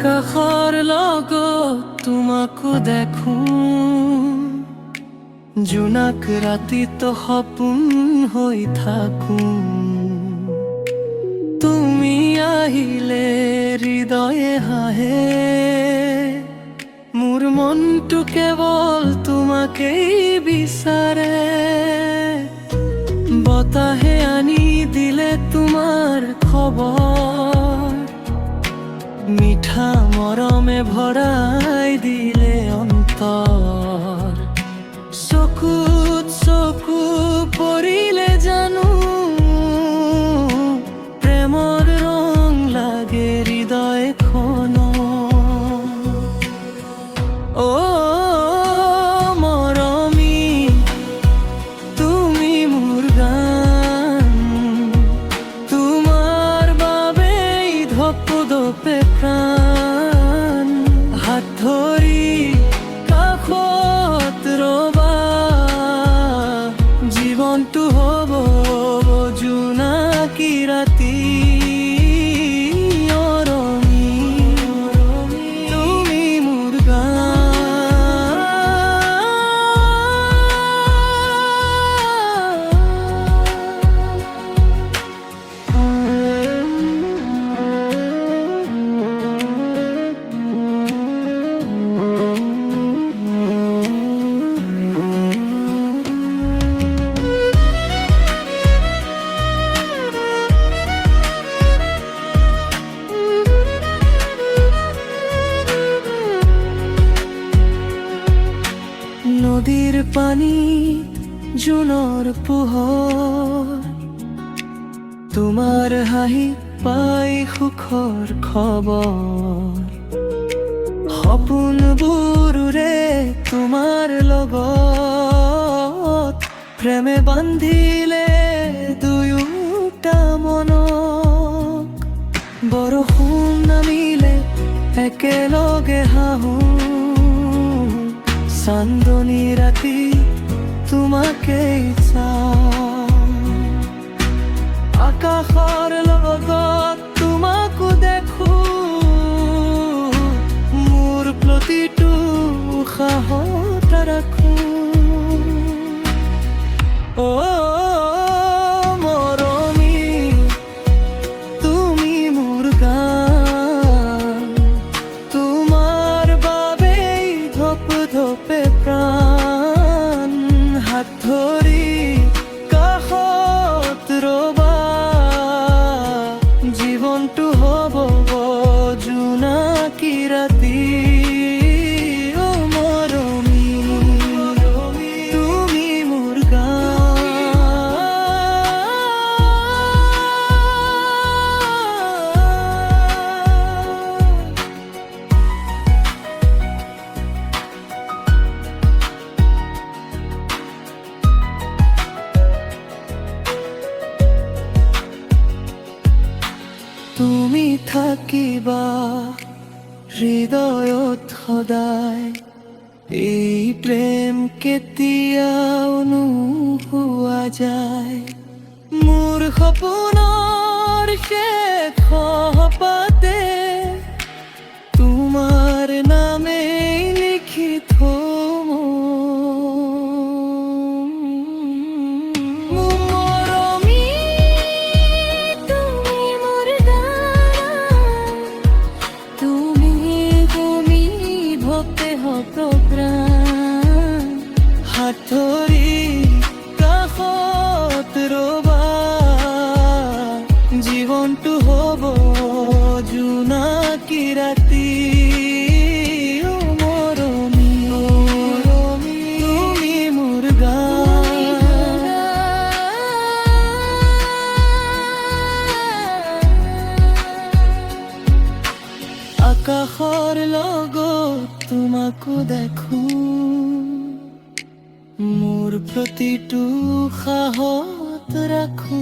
আকাশৰ লগত তোমাকো দেখো, জোনাক ৰাতিতো সপোন হৈ থাকো। তুমি আহিলে হৃদয়ে হাহে, মোৰ মনটো কেৱল তোমাকেই বিচাৰে। বতাহে আনি দিলে তোমাৰ খবৰ, মিঠা মৰমে ভৰাই দিলে অন্তৰ। চকুত চকু পৰিলে জানো, প্ৰেমৰ ৰং লাগে হৃদয়খন। অ মৰমী, তুমি মোৰ গান, তোমাৰ বাবেই ধপ ধপে প্ৰাণ। হাত ধৰি কাষত ৰবা, জীৱনটো হ'ব জোনাকী ৰাতি। নদীৰ পানীত জোনৰ পোহৰ, তোমাৰ হাঁহি পাই সুখৰ খবৰ। সপোনবোৰে তোমাৰ লগত, প্ৰেমে বান্ধিলে দুয়োটা মনক। বৰষুণ নামিলে একেলগে হাঁহো, চান্দনী ৰাতি তোমাকেই চাওঁ। আকাশৰ লগত তোমাকো দেখো, মোৰ প্ৰতিটো উশাহত ৰাখো। অ মৰমী, তুমি মোৰ গান, তোমাৰ বাবেই ধপ ধপে প্ৰাণ। হাত ধৰি কাষত ৰবা, জীৱনটো হ'ব জোনাকী ৰাতি। অ মৰমী, তুমি মোৰ গান। তুমি থাকিবা হৃদয়ত সদায়, এই প্ৰেম কেতিয়াও নোহোৱা যায়। মোৰ সপোনৰ শেষ পাতে তোমাৰ নামেই লিখি থম। হাত ধৰি কাষত ৰবা, জীৱনটো হ'ব জোনাকী ৰাতি। অ মৰমী, তুমি মোৰ গান। আকাশৰ লগত তোমাকো দেখো, মোৰ প্ৰতিটো উশাহত ৰাখো।